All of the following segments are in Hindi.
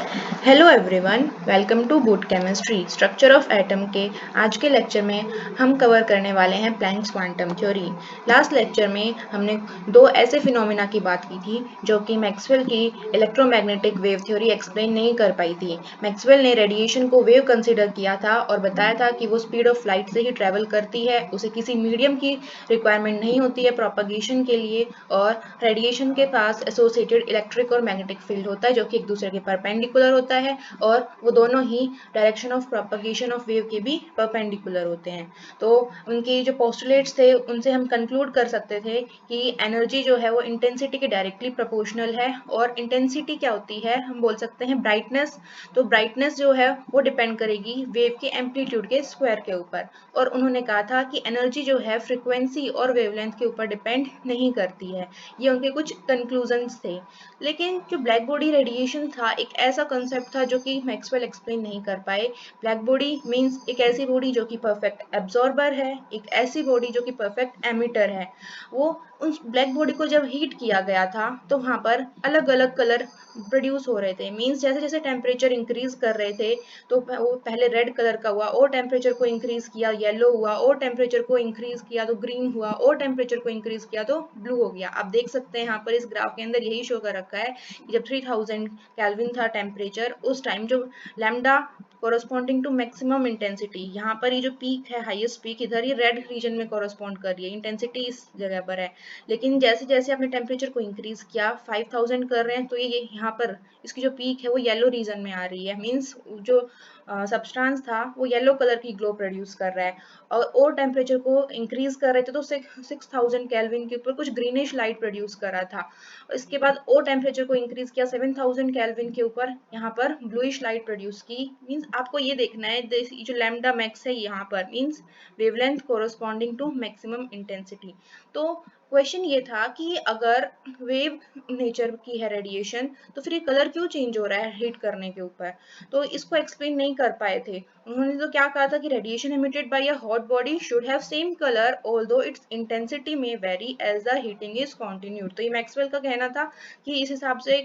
Hello everyone, welcome to boot chemistry structure of atom के आज के लेक्चर में हम कवर करने वाले हैं Planck's quantum theory. Last lecture में हमने दो ऐसे फिनोमेना की बात की थी जो कि मैक्सवेल की इलेक्ट्रोमैग्नेटिक वेव थ्योरी एक्सप्लेन नहीं कर पाई थी। मैक्सवेल ने रेडिएशन को वेव कंसिडर किया था और बताया था कि वो स्पीड ऑफ लाइट से ही ट्रेवल करती है, उसे किसी मीडियम की रिक्वायरमेंट नहीं होती है प्रोपगेशन के लिए, और रेडिएशन के पास एसोसिएटेड इलेक्ट्रिक और मैग्नेटिक फील्ड होता है जो कि एक दूसरे के परपेंडिकुलर होता है और वो दोनों ही direction of propagation of wave के भी परपेंडिकुलर होते हैं। तो उनके जो पोस्टुलेट्स थे उनसे हम कंक्लूड कर सकते थे कि एनर्जी जो है वो इंटेंसिटी के डायरेक्टली प्रोपोर्शनल है। और इंटेंसिटी क्या होती है, हम बोल सकते हैं ब्राइटनेस। तो ब्राइटनेस जो है वो डिपेंड करेगी वेव के एम्पलीट्यूड के स्क्वायर के ऊपर। और उन्होंने कहा था कि एनर्जी जो है फ्रीक्वेंसी और वेवलेंथ के ऊपर डिपेंड नहीं करती है। ये उनके कुछ कंक्लूजन्स थे। लेकिन जो ब्लैक बॉडी रेडिएशन था एक ऐसा कंसेप्ट था जो कि मैक्सवेल एक्सप्लेन नहीं कर पाए। ब्लैक बॉडी मींस एक ऐसी बॉडी जो कि परफेक्ट एब्जॉर्बर है, एक ऐसी बॉडी जो कि परफेक्ट एमिटर है। वो उस ब्लैक बॉडी को जब हीट किया गया था तो वहां पर अलग अलग कलर प्रोड्यूस हो रहे थे। मींस जैसे जैसे टेम्परेचर इंक्रीज कर रहे थे तो वो पहले रेड कलर का हुआ, और टेम्परेचर को इंक्रीज किया येलो हुआ, और टेम्परेचर को इंक्रीज किया तो ग्रीन हुआ, और टेम्परेचर को इंक्रीज किया तो ब्लू हो गया। आप देख सकते हैं यहाँ पर इस ग्राफ के अंदर यही शो कर रखा है कि जब 3000 केल्विन था टेम्परेचर, उस टाइम जो lambda corresponding to maximum intensity, यहाँ पर ये जो पीक है हाईएस्ट पीक इधर ये रेड रीजन में कोरोस्पॉन्ड कर रही है, इंटेंसिटी इस जगह पर है। लेकिन जैसे जैसे आपने टेम्परेचर को इंक्रीज किया 5000 कर रहे हैं तो ये यहाँ पर इसकी जो पीक है वो येलो रीजन में आ रही है। मीन्स जो सब्सटेंस था वो येलो कलर की ग्लो प्रोड्यूस कर रहा है। और टेम्परेचर को इंक्रीज कर रहे थे तो 6000 केल्विन के ऊपर कुछ ग्रीनिश लाइट प्रोड्यूस कर रहा था। इसके बाद और टेम्परेचर को इंक्रीज किया 7000 केल्विन के ऊपर, यहाँ पर ब्लूइश लाइट प्रोड्यूस की। मीन्स आपको ये देखना है जो लैम्डा मैक्स है यहाँ पर means wavelength corresponding to maximum intensity. तो क्वेश्चन ये था कि अगर वेव नेचर की है रेडिएशन तो फिर ये कलर क्यों चेंज हो रहा है हीट करने के ऊपर। तो इसको एक्सप्लेन नहीं कर पाए थे। उन्होंने तो क्या कहा था कि radiation emitted by a hot body should have same color although its intensity may vary as the heating is continued। तो ये मैक्सवेल का कहना था कि इस हिसाब से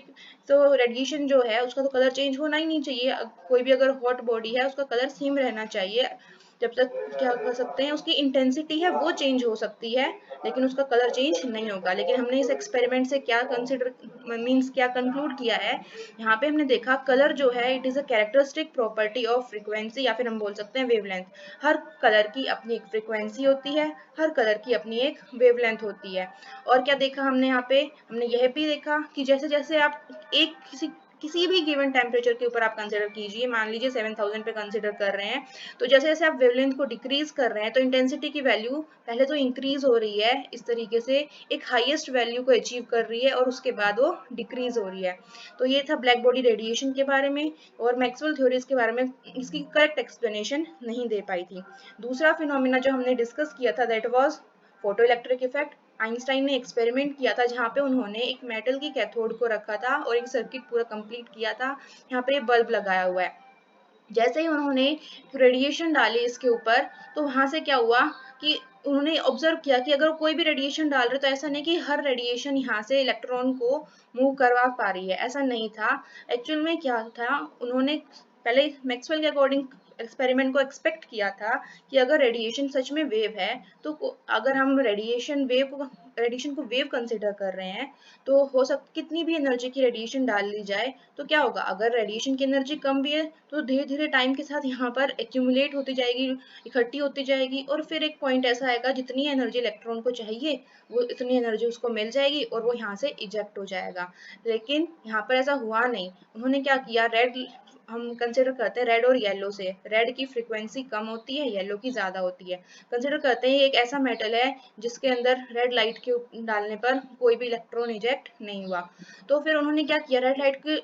तो रेडिएशन जो है उसका तो कलर चेंज होना ही नहीं चाहिए। कोई भी अगर हॉट बॉडी है उसका कलर सेम रहना चाहिए। जब तक क्या कर सकते हैं उसकी इंटेंसिटी है वो चेंज हो सकती है लेकिन उसका कलर चेंज नहीं होगा। लेकिन हमने इस एक्सपेरिमेंट से क्या कंसिडर मीन्स क्या कंक्लूड किया है, यहाँ पे हमने देखा कलर जो है it is a characteristic property of frequency या फिर हम बोल सकते हैं वेवलेंथ। हर कलर की अपनी एक फ्रीक्वेंसी होती है, हर कलर की अपनी एक वेवलेंथ होती है। और क्या देखा हमने यहाँ पे, हमने यह भी देखा कि जैसे जैसे आप एक किसी भी गिवन टेम्परेचर के ऊपर आप कंसिडर कीजिए, मान लीजिए 7000 पे कंसिडर कर रहे हैं, तो जैसे जैसे आप वेवलेंथ को डिक्रीज कर रहे हैं तो इंटेंसिटी की वैल्यू पहले तो इंक्रीज हो रही है इस तरीके से, एक हाईएस्ट वैल्यू को अचीव कर रही है और उसके बाद वो डिक्रीज हो रही है। तो ये था ब्लैक बॉडी रेडिएशन के बारे में। और मैक्सवेल थ्योरीज के बारे में इसकी करेक्ट एक्सप्लेनेशन नहीं दे पाई थी। दूसरा फिनोमिना जो हमने डिस्कस किया था that was photo electric effect. Einstein ने एक्सपेरिमेंट किया था जहाँ पे उन्होंने एक मेटल की कैथोड को रखा था और एक सर्किट पूरा कंप्लीट किया था। यहाँ पे बल्ब लगाया हुआ है, जैसे ही उन्होंने रेडिएशन डाले इसके ऊपर तो वहां से क्या हुआ कि उन्होंने ऑब्जर्व किया कि अगर कोई भी रेडिएशन डाल रहे तो ऐसा नहीं कि हर रेडिएशन यहाँ से इलेक्ट्रॉन को मूव करवा पा रही है, ऐसा नहीं था। एक्चुअल में क्या था, उन्होंने पहले मैक्सवेल के अकॉर्डिंग एक्सपेरिमेंट को एक्सपेक्ट किया था कि अगर रेडिएशन सच में वेव है तो अगर हम रेडिएशन को वेव कंसिडर कर रहे हैं तो हो सकता कितनी भी एनर्जी की रेडिएशन डाल ली जाए तो क्या होगा, अगर रेडिएशन की एनर्जी कम भी है तो धीरे धीरे टाइम के साथ यहाँ पर एक्यूमुलेट होती जाएगी, इकट्ठी होती जाएगी, और फिर एक पॉइंट ऐसा आएगा जितनी एनर्जी इलेक्ट्रॉन को चाहिए वो इतनी एनर्जी उसको मिल जाएगी और वो यहाँ से इजेक्ट हो जाएगा। लेकिन यहाँ पर ऐसा हुआ नहीं। उन्होंने क्या किया, रेड हम कंसिडर करते हैं रेड और येलो से, रेड की फ्रीक्वेंसी कम होती है येलो की ज्यादा होती है। कंसिडर करते हैं ये एक ऐसा मेटल है जिसके अंदर रेड लाइट के डालने पर कोई भी इलेक्ट्रॉन इजेक्ट नहीं हुआ। तो फिर उन्होंने क्या किया, रेड लाइट के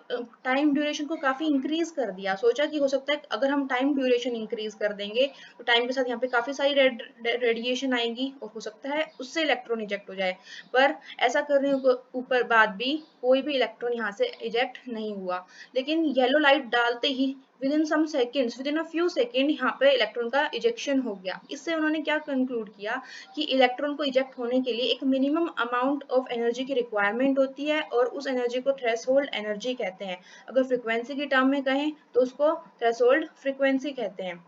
टाइम ड्यूरेशन को काफी इंक्रीज कर दिया। सोचा कि हो सकता है अगर हम टाइम ड्यूरेशन इंक्रीज कर देंगे तो टाइम के साथ यहाँ पे काफी सारी रेडिएशन आएगी और हो सकता है उससे इलेक्ट्रॉन इजेक्ट हो जाए। पर ऐसा करने के ऊपर बाद भी कोई भी इलेक्ट्रॉन यहाँ से इजेक्ट नहीं हुआ। लेकिन येलो लाइट डाल डालते ही within some seconds, within a few second यहाँ पे इलेक्ट्रॉन का इजेक्शन हो गया। इससे उन्होंने क्या कंक्लूड किया कि इलेक्ट्रॉन को इजेक्ट होने के लिए एक मिनिमम अमाउंट ऑफ एनर्जी की रिक्वायरमेंट होती है और उस एनर्जी को थ्रेशोल्ड एनर्जी कहते हैं। अगर फ्रिक्वेंसी की टर्म में कहें तो उसको थ्रेशोल्ड फ्रिक्वेंसी कहते हैं।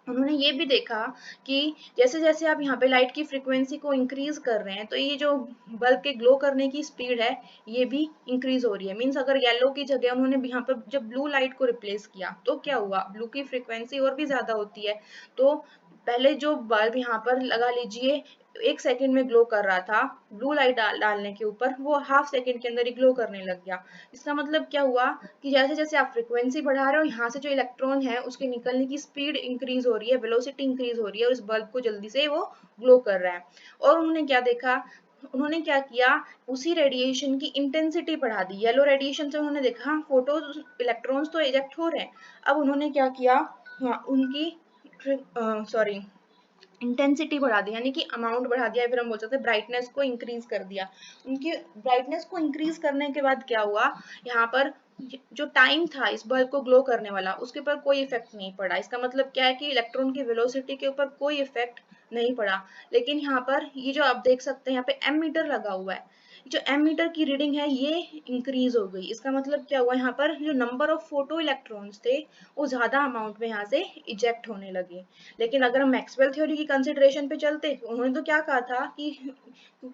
उन्होंने ये भी देखा कि जैसे जैसे आप यहाँ पे लाइट की फ्रीक्वेंसी को इंक्रीज कर रहे हैं तो ये जो बल्ब के ग्लो करने की स्पीड है ये भी इंक्रीज हो रही है। मीन्स अगर येलो की जगह उन्होंने यहाँ पर जब ब्लू लाइट को रिप्लेस किया तो क्या हुआ, ब्लू की फ्रीक्वेंसी और भी ज्यादा होती है। तो पहले जो बल्ब यहाँ पर लगा लीजिए 1 सेकंड में ग्लो कर रहा था, ब्लू लाइट डालने के ऊपर वो हाफ सेकंड के अंदर ही ग्लो करने लग गया। इसका मतलब क्या हुआ कि जैसे जैसे आप फ्रीक्वेंसी बढ़ा रहे हो यहाँ से जो इलेक्ट्रॉन है उसके निकलने की स्पीड इंक्रीज हो रही है, वेलोसिटी इंक्रीज हो रही है और इस बल्ब को जल्दी से वो ग्लो कर रहा है। और उन्होंने क्या देखा, उन्होंने क्या किया, उसी रेडिएशन की इंटेंसिटी बढ़ा दी। येलो रेडिएशन से उन्होंने देखा फोटो इलेक्ट्रॉन्स तो इजेक्ट हो रहे हैं। अब उन्होंने क्या किया, हाँ, उनकी सॉरी इंटेंसिटी बढ़ा दी, यानी कि अमाउंट बढ़ा दिया, फिर हम बोल सकते हैं ब्राइटनेस को इंक्रीज कर दिया। उनकी ब्राइटनेस को इंक्रीज करने के बाद क्या हुआ, यहाँ पर जो टाइम था इस बल्ब को ग्लो करने वाला उसके ऊपर कोई इफेक्ट नहीं पड़ा। इसका मतलब क्या है कि इलेक्ट्रॉन की वेलोसिटी के ऊपर कोई इफेक्ट नहीं पड़ा। लेकिन यहाँ पर ये जो आप देख सकते हैं यहाँ पे एम मीटर लगा हुआ है, जो एम मीटर की रीडिंग है ये इंक्रीज हो गई। इसका मतलब क्या हुआ, यहाँ पर जो नंबर ऑफ फोटो इलेक्ट्रॉन्स थे वो ज्यादा अमाउंट में यहाँ से इजेक्ट होने लगे। लेकिन अगर हम मैक्सवेल थ्योरी की कंसिडरेशन पे चलते तो उन्होंने तो क्या कहा था कि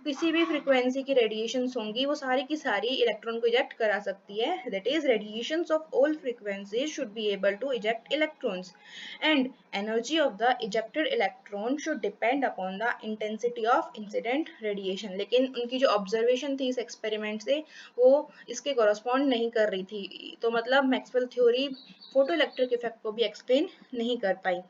किसी भी फ्रीक्वेंसी की रेडिएशंस होंगी वो सारी की सारी इलेक्ट्रॉन को इजेक्ट करा सकती है। That is radiations of all frequencies should be able to eject electrons and energy of the ejected electron should depend upon the intensity of incident radiation. लेकिन उनकी जो ऑब्जर्वेशन थी इस एक्सपेरिमेंट से वो इसके कॉरस्पॉन्ड नहीं कर रही थी। तो मतलब Maxwell theory photo electric effect को भी एक्सप्लेन नहीं कर पाई।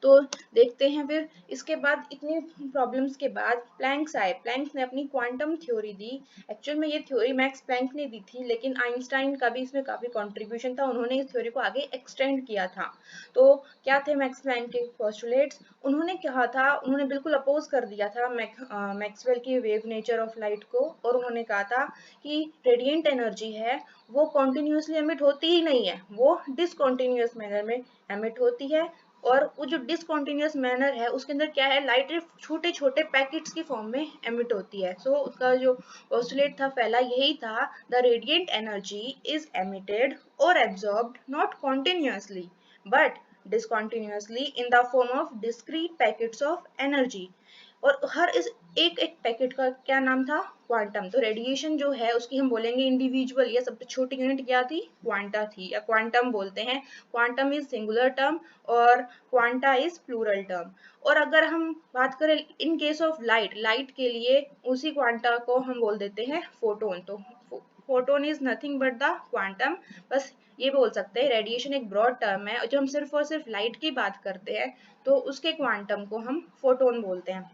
तो देखते हैं फिर इसके बाद इतनी प्रॉब्लम्स के बाद प्लैंक्स आए। प्लैंक्स ने अपनी क्वांटम थ्योरी दी। एक्चुअल में ये थ्योरी मैक्स प्लैंक ने दी थी लेकिन आइंस्टाइन का भी इसमें काफी कंट्रीब्यूशन था, उन्होंने इस थ्योरी को आगे एक्सटेंड किया था। तो क्या थे मैक्स प्लैंक के पोस्टुलेट्स, उन्होंने कहा था, उन्होंने बिल्कुल अपोज कर दिया था मैक्सवेल की वेव नेचर ऑफ लाइट को। और उन्होंने कहा था कि रेडिएंट एनर्जी है वो कॉन्टिन्यूसली एमिट होती ही नहीं है, वो डिसकॉन्टिन्यूअस मैनर में एमिट होती है। और वो जो डिसकॉन्टिन्यूअस मैनर है उसके अंदर क्या है, लाइट छोटे छोटे पैकेट्स की फॉर्म में एमिट होती है। सो उसका जो पोस्टुलेट था पहला यही था, the radiant energy is emitted और absorbed not continuously but discontinuously in the form of discrete packets of energy। और हर इस एक एक पैकेट का क्या नाम था, क्वांटम। तो रेडिएशन जो है उसकी हम बोलेंगे इंडिविजुअल, या सबसे छोटी यूनिट क्या थी, क्वांटा थी या क्वांटम बोलते हैं। क्वांटम इज सिंगुलर टर्म और क्वांटा इज प्लूरल टर्म। और अगर हम बात करें in case of light, light के लिए उसी क्वांटा को हम बोल देते हैं फोटोन। तो photon is nothing but the quantum. बस ये बोल सकते हैं रेडिएशन एक ब्रॉड टर्म है, जो हम सिर्फ और सिर्फ लाइट की बात करते हैं तो उसके क्वांटम को हम फोटोन बोलते हैं,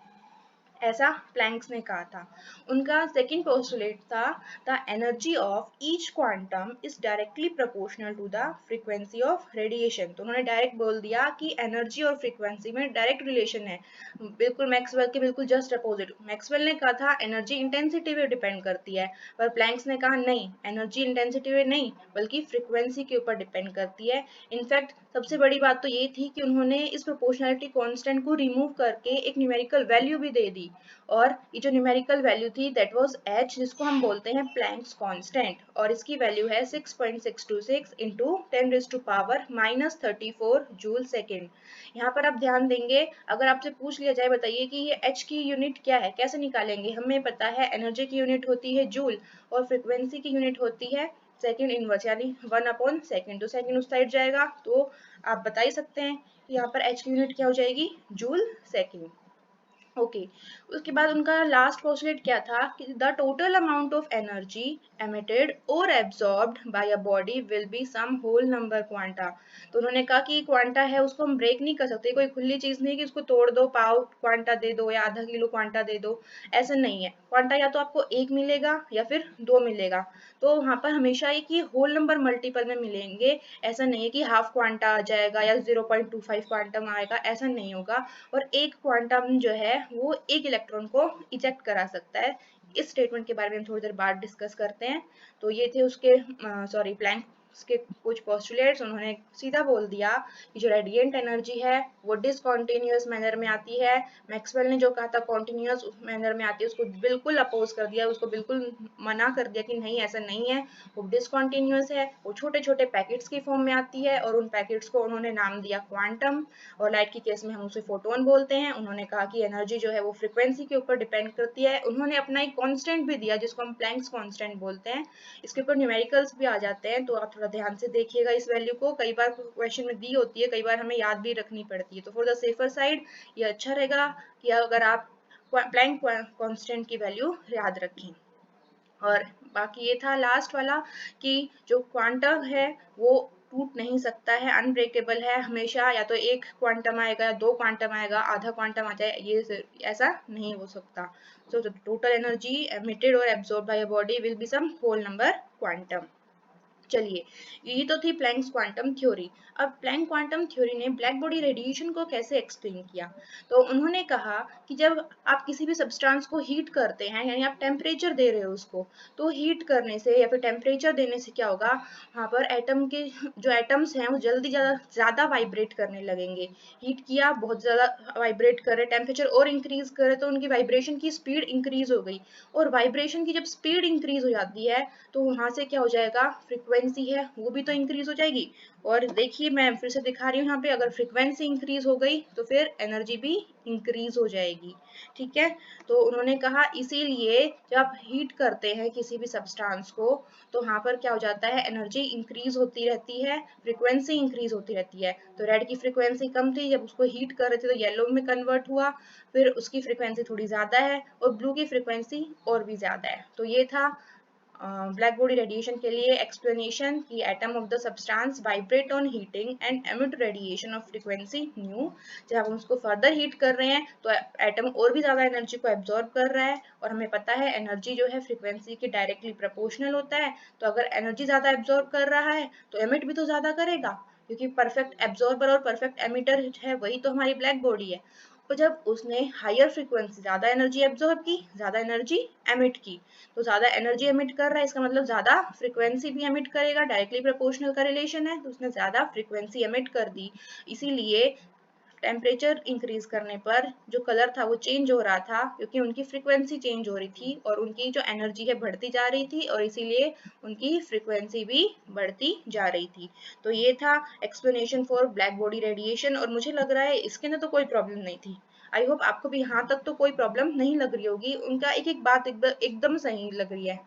ऐसा प्लैंक्स ने कहा था। उनका सेकंड पोस्टुलेट था, the energy of each quantum is directly proportional to the frequency of radiation. तो उन्होंने डायरेक्ट बोल दिया कि एनर्जी और फ्रीक्वेंसी में डायरेक्ट रिलेशन है, बिल्कुल मैक्सवेल के बिल्कुल जस्ट अपोजिट। मैक्सवेल ने कहा था एनर्जी इंटेंसिटी पे डिपेंड करती है, पर प्लैंक्स ने कहा नहीं, एनर्जी इंटेंसिटी पे नहीं बल्कि फ्रीक्वेंसी के ऊपर डिपेंड करती है। इनफैक्ट सबसे बड़ी बात तो ये थी कि उन्होंने इस प्रोपोर्शनलिटी कांस्टेंट को रिमूव करके एक न्यूमेरिकल वैल्यू भी दे दी। और ये जो न्यूमेरिकल वैल्यू थी दैट वाज h, जिसको हम बोलते हैं प्लैंक्स कांस्टेंट, और इसकी वैल्यू है 6.626 इंटू 10⁻⁻34 जूल सेकेंड। यहाँ पर आप ध्यान देंगे, अगर आपसे पूछ लिया जाए बताइए कि ये h की यूनिट क्या है, कैसे निकालेंगे, हमें पता है एनर्जी की यूनिट होती है जूल और फ्रिक्वेंसी की यूनिट होती है सेकेंड इनवर्स, यानी 1/सेकेंड। तो सेकेंड उस साइड जाएगा तो आप बता ही सकते हैं कि यहाँ पर h की यूनिट क्या हो जाएगी, जूल सेकेंड। ओके उसके बाद उनका लास्ट पोस्टुलेट क्या था कि the total amount of energy emitted और absorbed by a body will be some whole number quanta. तो उन्होंने कहा कि क्वांटा है उसको हम ब्रेक नहीं कर सकते, कोई खुली चीज नहीं कि उसको तोड़ दो, पाव क्वांटा दे दो या आधा किलो क्वांटा दे दो, ऐसा नहीं है। क्वांटा या तो आपको एक मिलेगा या फिर दो मिलेगा। तो वहां पर हमेशा एक ही होल नंबर मल्टीपल में मिलेंगे, ऐसा नहीं है कि हाफ क्वांटा आ जाएगा या 0.25 क्वांटम आएगा, ऐसा नहीं होगा। और एक क्वांटम जो है वो एक इलेक्ट्रॉन को इजेक्ट करा सकता है। इस स्टेटमेंट के बारे में हम थोड़ी देर बाद डिस्कस करते हैं। तो ये थे उसके प्लैंक इसके कुछ पोस्टुलेट्स उन्होंने सीधा बोल दिया कि जो रेडिएंट एनर्जी है वो डिसकॉन्टिन्यूअस मैनर में आती है। मैक्सवेल ने जो कहा था कॉन्टिन्यूअस मैनर में आती है उसको बिल्कुल अपोज कर दिया, उसको बिल्कुल मना कर दिया कि नहीं ऐसा नहीं है, वो डिसकॉन्टिन्यूअस है, वो छोटे छोटे पैकेट्स की फॉर्म में आती है और उन पैकेट्स को उन्होंने नाम दिया क्वांटम। और लाइट के केस में हम उसे फोटोन बोलते हैं। उन्होंने कहा कि एनर्जी जो है वो फ्रिक्वेंसी के ऊपर डिपेंड करती है। उन्होंने अपना एक कांस्टेंट भी दिया जिसको हम प्लैंक्स कांस्टेंट बोलते हैं। इसके ऊपर न्यूमेरिकल्स भी आ जाते हैं, तो आप थोड़ा ध्यान से देखिएगा इस वैल्यू को, कई बार क्वेश्चन में दी होती है, कई बार हमें याद भी रखनी पड़ती है। तो फॉर द सेफर साइड ये अच्छा रहेगा कि अगर आप प्लैंक कांस्टेंट की वैल्यू याद रखें। और बाकी ये था लास्ट वाला कि जो क्वांटम है वो टूट नहीं सकता है, अनब्रेकेबल है हमेशा, या तो एक क्वांटम आएगा, दो क्वांटम आएगा, आधा क्वांटम आ जाए, ये ऐसा नहीं हो सकता। सो टोटल एनर्जी एमिटेड और absorb by a body will be some whole number quantum. चलिए, ये तो थी प्लैंक्स क्वांटम थ्योरी। अब प्लैंक क्वांटम थ्योरी ने ब्लैक बॉडी रेडिएशन को कैसे एक्सप्लेन किया। तो उन्होंने कहा कि जब आप किसी भी सब्सटेंस को हीट करते हैं, यानी आप टेम्परेचर दे रहे हो उसको, तो हीट करने से या फिर टेम्परेचर देने से क्या होगा, वहाँ पर एटम के जो एटम्स हैं वो जल्दी ज़्यादा वाइब्रेट करने लगेंगे। हीट किया, बहुत ज़्यादा वाइब्रेट करे, टेम्परेचर और इंक्रीज करे तो उनकी वाइब्रेशन की स्पीड इंक्रीज हो गई, और वाइब्रेशन की जब स्पीड इंक्रीज हो जाती है तो वहाँ से क्या हो जाएगा, फ्रिक्वेंसी है वो भी तो इंक्रीज हो जाएगी। और देखिए मैं फिर से दिखा रही हूँ यहाँ पे, अगर फ्रिक्वेंसी इंक्रीज हो गई तो फिर एनर्जी भी इंक्रीज हो जाएगी। ठीक है, तो उन्होंने कहा इसीलिए जब आप हीट करते हैं किसी भी सब्सटेंस को तो वहाँ पर क्या हो जाता है, एनर्जी इंक्रीज होती रहती है, फ्रिक्वेंसी इंक्रीज होती रहती है। तो रेड की फ्रिक्वेंसी कम थी, जब उसको हीट कर रहे थे तो येलो में कन्वर्ट हुआ, फिर उसकी फ्रिक्वेंसी थोड़ी ज़्यादा है, और ब्लू की फ्रिक्वेंसी और भी ज़्यादा है। तो ये था ब्लैक बॉडी रेडिएशन के लिए एक्सप्लेनेशन कि atom of the substance vibrate on heating and emit radiation of frequency new. जब हम उसको फर्दर हीट कर रहे हैं तो एटम और भी ज़्यादा एनर्जी को एब्जॉर्ब कर रहा है, और हमें पता है एनर्जी जो है फ्रीक्वेंसी के डायरेक्टली प्रोपोर्शनल होता है। तो अगर एनर्जी ज़्यादा एब्जॉर्ब कर रहा है तो एमिट भी तो ज़्यादा करेगा, क्योंकि परफेक्ट एब्जॉर्बर और परफेक्ट एमिटर है वही तो हमारी ब्लैक बॉडी है। और जब उसने हायर फ्रीक्वेंसी ज़्यादा एनर्जी एब्जॉर्ब की, ज़्यादा एनर्जी एमिट की, तो ज़्यादा एनर्जी एमिट कर रहा है इसका मतलब ज़्यादा फ्रीक्वेंसी भी एमिट करेगा, डायरेक्टली प्रोपोर्शनल का रिलेशन है, तो उसने ज़्यादा फ्रीक्वेंसी एमिट कर दी। इसीलिए टेम्परेचर इंक्रीज करने पर जो कलर था वो चेंज हो रहा था, क्योंकि उनकी फ्रीक्वेंसी चेंज हो रही थी और उनकी जो एनर्जी है बढ़ती जा रही थी, और इसीलिए उनकी फ्रीक्वेंसी भी बढ़ती जा रही थी। तो ये था explanation for black body radiation, और मुझे लग रहा है इसके अंदर तो कोई प्रॉब्लम नहीं थी। आई होप आपको भी यहाँ तक तो कोई प्रॉब्लम नहीं लग रही होगी, उनका एक एक बात एकदम सही लग रही है,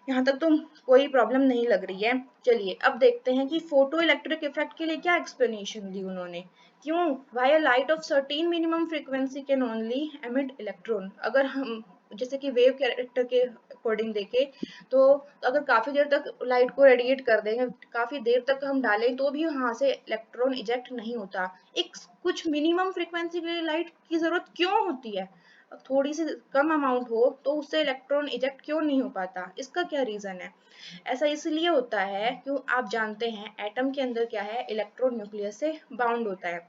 यहाँ तक तो कोई प्रॉब्लम नहीं लग रही है। चलिए अब देखते हैं कि फोटो इलेक्ट्रिक इफेक्ट के लिए क्या एक्सप्लेनेशन दी उन्होंने। क्यों, why light of certain minimum frequency can only emit electron. अगर हम जैसे कि वेव कैरेक्टर के अकॉर्डिंग देखें तो अगर काफी देर तक लाइट को रेडिएट कर देंगे, काफी देर तक हम डालें तो भी वहां से इलेक्ट्रॉन इजेक्ट नहीं होता। एक कुछ मिनिमम फ्रीक्वेंसी के लिए लाइट की जरूरत क्यों होती है, थोड़ी सी कम अमाउंट हो तो उससे इलेक्ट्रॉन इजेक्ट क्यों नहीं हो पाता, इसका क्या रीजन है। ऐसा इसलिए होता है क्यों, आप जानते हैं एटम के अंदर क्या है, इलेक्ट्रॉन न्यूक्लियस से बाउंड होता है।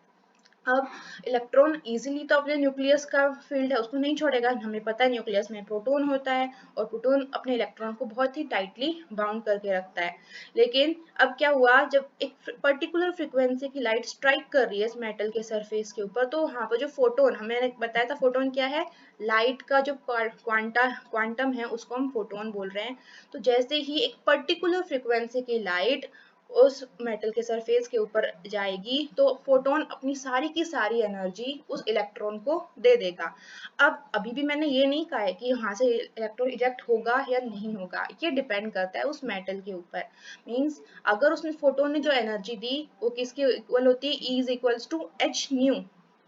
अब इलेक्ट्रॉन इजीली तो अपने न्यूक्लियस का फील्ड है उसको नहीं छोड़ेगा, हमें पता है न्यूक्लियस में प्रोटॉन होता है, और प्रोटॉन अपने इलेक्ट्रॉन को बहुत ही टाइटली बाउंड करके रखता है। लेकिन अब क्या हुआ, जब एक पर्टिकुलर फ्रीक्वेंसी की लाइट स्ट्राइक कर रही है इस मेटल के सरफेस के ऊपर, तो वहाँ पर जो फोटोन, हमें बताया था फोटोन क्या है, लाइट का जो क्वांटम है उसको हम फोटोन बोल रहे हैं। तो जैसे ही एक पर्टिकुलर फ्रीक्वेंसी की लाइट उस मेटल के सरफेस के ऊपर जाएगी तो फोटोन अपनी सारी की सारी एनर्जी उस इलेक्ट्रॉन को दे देगा। अब अभी भी मैंने ये नहीं कहा है कि वहां से इलेक्ट्रॉन इजेक्ट होगा या नहीं होगा, ये डिपेंड करता है उस मेटल के ऊपर। मींस अगर उसने फोटोन ने जो एनर्जी दी वो किसके इक्वल होती है, E is equals to h nu,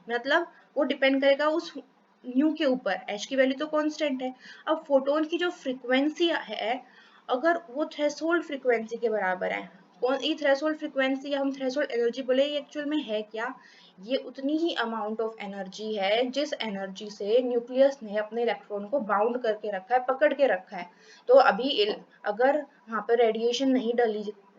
मतलब वो डिपेंड करेगा उस न्यू के ऊपर, एच की वैल्यू तो कांस्टेंट है। अब फोटोन की जो फ्रीक्वेंसी है, अगर वो थ्रेशोल्ड फ्रीक्वेंसी के बराबर है, कौन ये थ्रेशोल्ड फ्रीक्वेंसी या हम थ्रेशोल्ड एनर्जी बोले, ये एक्चुअल में है क्या, ये उतनी ही अमाउंट ऑफ एनर्जी है जिस एनर्जी से न्यूक्लियस ने अपने इलेक्ट्रॉन को बाउंड करके रखा है, पकड़ के रखा है। तो अभी अगर वहाँ पर रेडिएशन नहीं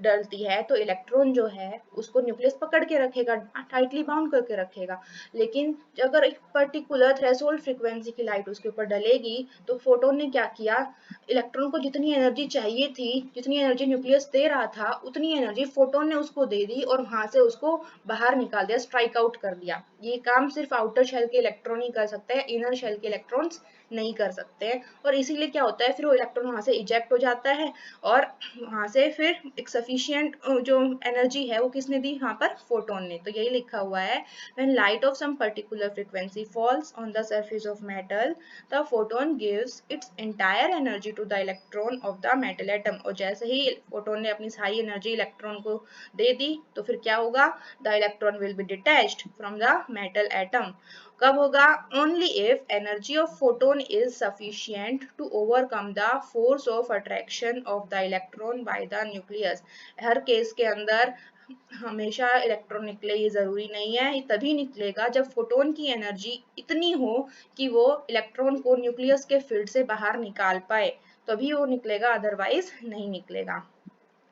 डलती है तो इलेक्ट्रॉन जो है उसको न्यूक्लियस पकड़ के रखेगा, टाइटली बाउंड करके रखेगा। लेकिन अगर एक पर्टिकुलर थ्रेशोल्ड फ्रीक्वेंसी की लाइट उसके ऊपर डलेगी तो फोटोन ने क्या किया, इलेक्ट्रॉन को जितनी एनर्जी चाहिए थी, जितनी एनर्जी न्यूक्लियस दे रहा था, उतनी एनर्जी फोटोन ने उसको दे दी और वहां से उसको बाहर निकाल दिया, स्ट्राइक आउट कर दिया। ये काम सिर्फ आउटर शेल के इलेक्ट्रॉन ही कर सकते हैं, इनर शेल के इलेक्ट्रॉन्स नहीं कर सकते हैं। और इसीलिए क्या होता है, फिर वो इलेक्ट्रॉन वहां से इजेक्ट हो जाता है और वहां से फिर एक सफिशिएंट जो एनर्जी है वो किसने दी, वहां पर फोटोन ने। तो यही लिखा हुआ है, when light of some particular frequency falls on the surface of metal, the photon gives its entire energy to the electron of the metal atom। और जैसे ही फोटोन ने अपनी सारी एनर्जी इलेक्ट्रॉन को दे दी तो फिर क्या होगा, the electron will be detached from the metal atom. कब होगा, only if energy of photon is sufficient to overcome the force of attraction of the electron by the nucleus. हर केस के अंदर हमेशा इलेक्ट्रॉन निकले ये जरूरी नहीं है, ये तभी निकलेगा जब फोटोन की एनर्जी इतनी हो कि वो इलेक्ट्रॉन को न्यूक्लियस के फील्ड से बाहर निकाल पाए, तभी वो निकलेगा, अदरवाइज नहीं निकलेगा।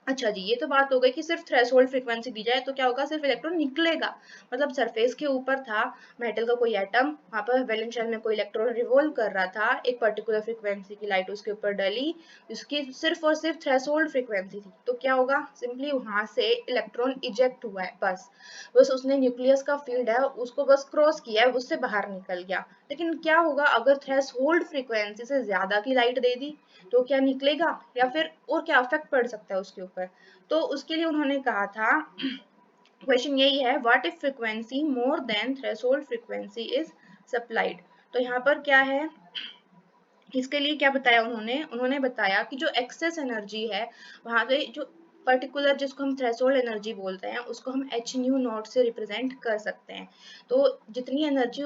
अच्छा जी, ये तो बात हो गई कि सिर्फ थ्रेशोल्ड फ्रीक्वेंसी दी जाए तो क्या होगा, सिर्फ इलेक्ट्रॉन निकलेगा। मतलब सरफेस के ऊपर था मेटल का कोई एटम, वहां पर वैलेंस शेल में कोई इलेक्ट्रॉन रिवॉल्व कर रहा था, एक पर्टिकुलर फ्रीक्वेंसी की लाइट उसके ऊपर डली, उसकी सिर्फ और सिर्फ थ्रेशोल्ड फ्रीक्वेंसी थी, तो क्या होगा, सिंपली वहां से इलेक्ट्रॉन इजेक्ट हुआ है, बस बस उसने न्यूक्लियस का फील्ड है उसको बस क्रॉस किया है, उससे बाहर निकल गया। लेकिन क्या होगा अगर थ्रेशोल्ड फ्रीक्वेंसी से ज्यादा की लाइट दे दी, तो क्या निकलेगा या फिर और क्या इफेक्ट पड़ सकता है उसके ऊपर। तो उसके लिए उन्होंने कहा था, क्वेश्चन यही है, what if frequency more than threshold frequency is supplied. तो यहाँ पर क्या है, इसके लिए क्या बताया उन्होंने, उन्होंने बताया कि जो एक्सेस एनर्जी है वहां पे जो पर्टिकुलर जिसको हम थ्रेशोल्ड एनर्जी बोलते हैं उसको हम एच न्यू नॉट से रिप्रेजेंट कर सकते हैं। तो जितनी एनर्जी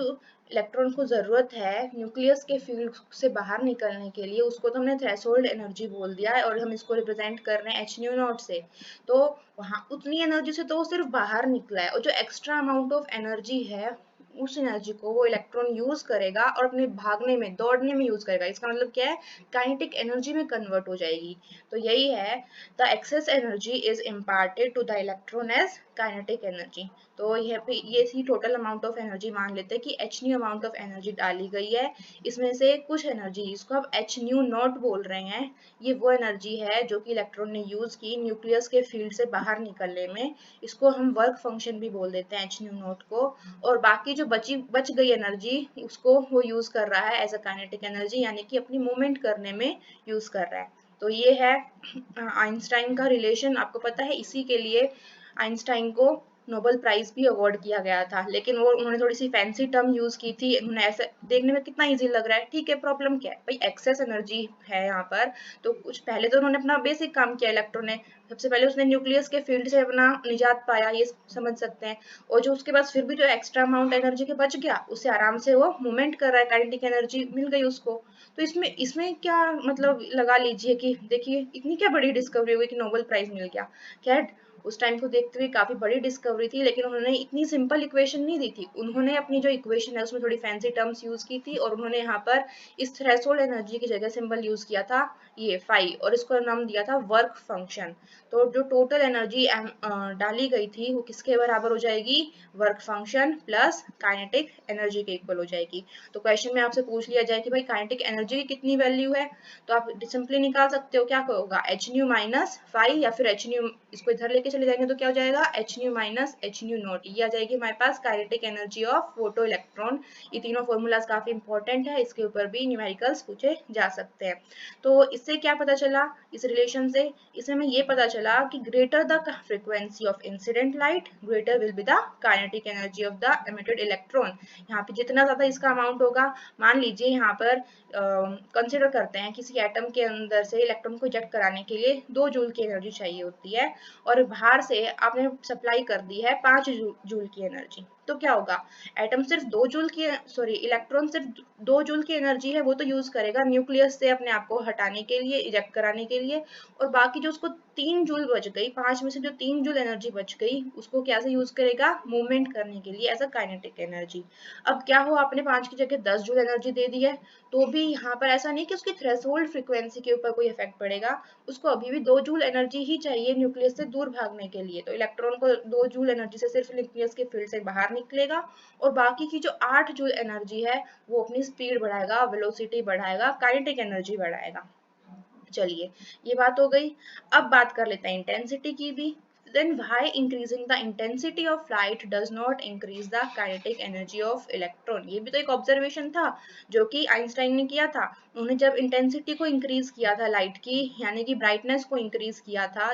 इलेक्ट्रॉन को जरूरत है न्यूक्लियस के फील्ड से बाहर निकलने के लिए, उसको तो हमने थ्रेशोल्ड एनर्जी बोल दिया है और हम इसको रिप्रेजेंट कर रहे हैं एच न्यू नॉट से। तो वहां उतनी एनर्जी से तो वो सिर्फ बाहर निकला है, और जो एक्स्ट्रा अमाउंट ऑफ एनर्जी है उस एनर्जी को वो इलेक्ट्रॉन यूज करेगा और अपने भागने में, दौड़ने में यूज करेगा। इसका मतलब क्या है, काइनेटिक एनर्जी में कन्वर्ट हो जाएगी। तो यही है, the excess energy is imparted to the electron as kinetic energy. तो ये थी टोटल अमाउंट ऑफ एनर्जी, मान लेते हैं कि H new amount of energy डाली गई है, इसमें से कुछ एनर्जी इसको हम एच न्यू नॉट बोल रहे हैं, ये वो एनर्जी है जो कि इलेक्ट्रॉन ने यूज की न्यूक्लियस के फील्ड से बाहर निकलने में, इसको हम वर्क फंक्शन भी बोल देते हैं एच न्यू नॉट को। और बाकी जो बच गई एनर्जी उसको वो यूज कर रहा है एज अ काइनेटिक एनर्जी, यानी कि अपनी मूवमेंट करने में यूज कर रहा है। तो ये है आइंस्टाइन का रिलेशन, आपको पता है इसी के लिए आइंस्टाइन को नोबेल प्राइज भी अवार्ड किया गया था। लेकिन वो उन्होंने थोड़ी सी फैंसी टर्म यूज की थी, उन्होंने ऐसे देखने में कितना इजी लग रहा है, ठीक है, प्रॉब्लम क्या है भाई, एक्सेस एनर्जी है यहाँ पर। तो कुछ पहले तो उन्होंने अपना बेसिक काम किया इलेक्ट्रॉन ने, सबसे पहले उसने न्यूक्लियस के फील्ड से अपना निजात पाया, ये समझ सकते हैं। और जो उसके बाद फिर भी जो एक्स्ट्रा अमाउंट एनर्जी के बच गया उससे आराम से वो मूवमेंट कर रहा है, काइनेटिक एनर्जी मिल गई उसको। तो इसमें क्या मतलब लगा लीजिए कि देखिए इतनी क्या बड़ी डिस्कवरी हुई कि नोबेल प्राइज मिल गया। खैर उस टाइम को देखते हुए काफी बड़ी डिस्कवरी थी, लेकिन उन्होंने इतनी सिंपल इक्वेशन नहीं दी थी, उन्होंने अपनी जो इक्वेशन है उसमें थोड़ी फैंसी टर्म्स यूज की थी, और उन्होंने यहाँ पर इस थ्रेशोल्ड एनर्जी की जगह सिंबल यूज किया था ये फाई, और इसको नाम दिया था वर्क फंक्शन। तो जो टोटल एनर्जी डाली गई थी वो किसके बराबर हो जाएगी, work function plus kinetic energy के इक्वल हो जाएगी। तो क्वेश्चन में आपसे पूछ लिया जाए कि भाई काइनेटिक एनर्जी की कितनी वैल्यू है, तो आप सिंपली निकाल सकते हो, क्या होगा एच न्यू माइनस फाई, या फिर एच न्यू इसको इधर लेके चले जाएंगे तो क्या हो जाएगा H nu minus H nu naught, ये आ जाएगी हमारे पास kinetic energy of photo electron. ये तीनों फॉर्मूलाज काफी इंपॉर्टेंट है, इसके ऊपर भी न्यूमेरिकल्स पूछे जा सकते हैं। तो इससे क्या पता चला, इस रिलेशन से इससे हमें ये पता चला कि greater the frequency of incident light greater will be the kinetic energy of the emitted electron. यहाँ पे जितना ज्यादा इसका अमाउंट होगा, मान लीजिए यहाँ पर कंसिडर करते हैं किसी एटम के अंदर से इलेक्ट्रॉन को इजेक्ट कराने के लिए 2 जूल की एनर्जी चाहिए होती है, और बाहर से आपने सप्लाई कर दी है 5 जूल की एनर्जी। तो क्या होगा, एटम सिर्फ 2 जूल की, सॉरी इलेक्ट्रॉन सिर्फ 2 जूल की एनर्जी है वो तो यूज करेगा न्यूक्लियस से अपने आप को हटाने के लिए, इजेक्ट कराने के लिए, और बाकी जो उसको 3 जूल बच गई, 5 में से जो 3 जूल एनर्जी बच गई उसको कैसे यूज करेगा, मूवमेंट करने के लिए एज अ काइनेटिक एनर्जी। अब क्या हो, आपने 5 की जगह 10 जूल एनर्जी दे दी है, तो भी यहाँ पर ऐसा नहीं कि उसकी थ्रेशोल्ड फ्रीक्वेंसी के ऊपर कोई इफेक्ट पड़ेगा, उसको अभी भी 2 जूल एनर्जी ही चाहिए न्यूक्लियस से दूर भागने के लिए, तो इलेक्ट्रॉन को 2 जूल एनर्जी से सिर्फ न्यूक्लियस के फील्ड से बाहर निकलेगा, और बाकी की जो 8 जूल एनर्जी है वो अपनी स्पीड बढ़ाएगा, वेलोसिटी बढ़ाएगा, काइनेटिक एनर्जी बढ़ाएगा। चलिए, ये बात हो गई। अब बात कर लेते हैं इंटेंसिटी की भी। Then why increasing the intensity of light does not increase the kinetic energy of electron? ये भी तो एक ऑब्जर्वेशन था जो कि आइंस्टाइन ने किया था। उन्होंने जब इंटेंसिटी को इंक्रीज किया था लाइट की, यानी कि ब्राइटनेस को इंक्रीज किया था,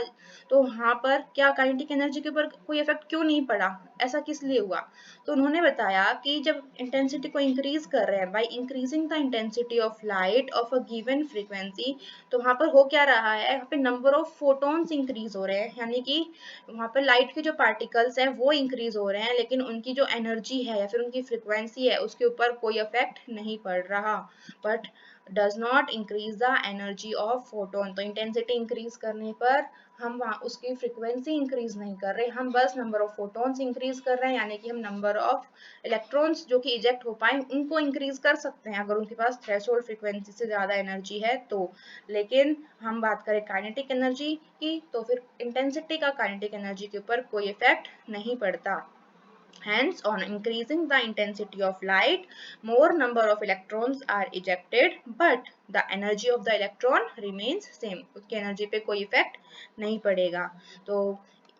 तो वहां पर क्या काइनेटिक एनर्जी के ऊपर कोई इफेक्ट क्यों नहीं पड़ा, ऐसा किस लिए हुआ? तो उन्होंने बताया कि जब इंटेंसिटी को इंक्रीज कर रहे हैं, by increasing the intensity of light of a given frequency, तो वहां पर हो क्या रहा है, यहाँ पे नंबर ऑफ फोटॉन्स इंक्रीज हो रहे हैं, यानी कि वहां पर लाइट के जो पार्टिकल्स हैं वो इंक्रीज हो रहे हैं, लेकिन उनकी जो एनर्जी है या फिर उनकी फ्रीक्वेंसी है उसके ऊपर कोई इफेक्ट नहीं पड़ रहा, but does not increase the energy of photon. तो इंटेंसिटी इंक्रीज करने पर हम वहाँ उसकी फ्रीक्वेंसी इंक्रीज नहीं कर रहे, हम बस नंबर ऑफ फोटॉन्स इंक्रीज कर रहे हैं, यानी कि हम नंबर ऑफ इलेक्ट्रॉन्स जो कि इजेक्ट हो पाए उनको इंक्रीज कर सकते हैं अगर उनके पास थ्रेशोल्ड फ्रीक्वेंसी से ज्यादा एनर्जी है तो। लेकिन हम बात करें काइनेटिक एनर्जी की, तो फिर इंटेंसिटी का काइनेटिक एनर्जी के ऊपर कोई इफेक्ट नहीं पड़ता। Hence, on increasing the intensity of light, more number of electrons are ejected, but the energy of the electron remains same. उसकी एनर्जी पे कोई इफेक्ट नहीं पड़ेगा। तो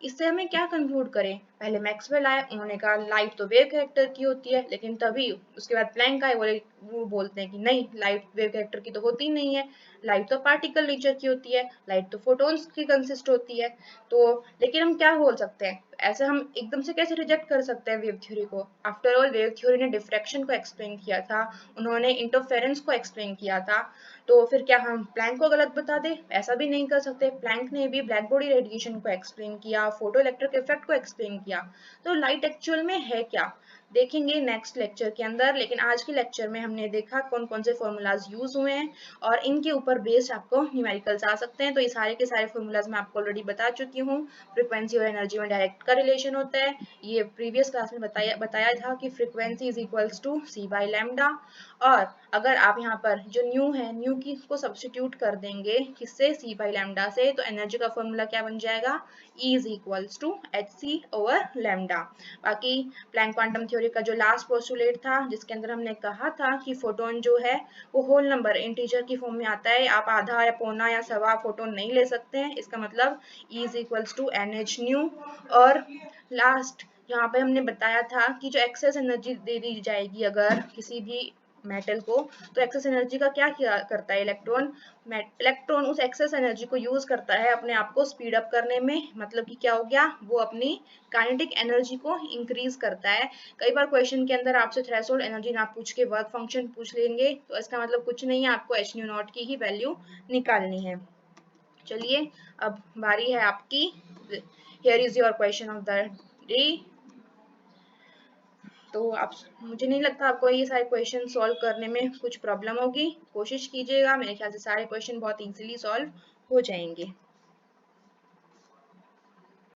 इससे हमें क्या कंक्लूड करें, पहले मैक्सवेल आए, उन्होंने कहा लाइट तो वेव कैरेक्टर की होती है, लेकिन तभी उसके बाद प्लैंक आए, वो बोलते हैं कि नहीं, लाइट वेव कैरेक्टर की तो होती नहीं है, लाइट तो पार्टिकल नेचर की होती है, लाइट तो फोटॉन्स की कंसिस्ट होती है। तो लेकिन हम क्या बोल सकते हैं, ऐसे हम एकदम से कैसे रिजेक्ट कर सकते हैं वेव थ्योरी को? आफ्टर ऑल वेव थ्योरी ने डिफ्रैक्शन को एक्सप्लेन किया था, उन्होंने इंटरफेरेंस को एक्सप्लेन किया था, तो फिर क्या हम प्लैंक को गलत बता दें? ऐसा भी नहीं कर सकते, प्लैंक ने भी ब्लैक बॉडी रेडिएशन को एक्सप्लेन किया, फोटो इलेक्ट्रिक इफेक्ट को एक्सप्लेन किया। तो लाइट एक्चुअल में है क्या, देखेंगे नेक्स्ट लेक्चर के अंदर, लेकिन आज के लेक्चर में हमने देखा कौन कौन से फॉर्मूलाज यूज हुए हैं और इनके ऊपर बेस्ड आपको न्यूमेरिकल्स आ सकते हैं। तो ये सारे के सारे फॉर्मूलाज मैं आपको ऑलरेडी बता चुकी हूँ। फ्रीक्वेंसी और एनर्जी में डायरेक्ट का रिलेशन होता है, ये प्रीवियस क्लास में बताया था कि frequency is equals to c by lambda, और अगर आप यहाँ पर जो न्यू है, न्यू की को सब्सटीट्यूट कर देंगे किससे, सी बाई लैम्डा से, तो एनर्जी का फॉर्मूला क्या बन जाएगा, E is equals to h c over lambda. बाकी प्लैंक क्वांटम थ्योरी का जो लास्ट पोस्टुलेट था जिसके अंदर हमने कहा था कि फोटोन जो है वो होल नंबर इंटीजर की फॉर्म में आता है, आप आधा या पौना या सवा फोटोन नहीं ले सकते हैं, इसका मतलब E is equals to n h nu. और लास्ट यहाँ पे हमने बताया था कि जो एक्सेस एनर्जी दे दी जाएगी अगर किसी भी मेटल को, तो एक्सेस एनर्जी का क्या किया करता है इलेक्ट्रॉन, इलेक्ट्रॉन उस एक्सेस एनर्जी को यूज करता है अपने आप को स्पीड अप करने में, मतलब कि क्या हो गया, वो अपनी काइनेटिक एनर्जी को इंक्रीज करता है। कई बार क्वेश्चन के अंदर आपसे थ्रेशोल्ड एनर्जी ना पूछ के वर्क फंक्शन पूछ लेंगे, तो इसका मतलब कुछ नहीं है, आपको एच न्यू नॉट की ही वैल्यू निकालनी है। चलिए, अब बारी है आपकी, here is your question of the day. तो आप, मुझे नहीं लगता आपको ये सारे क्वेश्चन सॉल्व करने में कुछ प्रॉब्लम होगी, कोशिश कीजिएगा, मेरे ख्याल से सारे क्वेश्चन बहुत इजीली सॉल्व हो जाएंगे।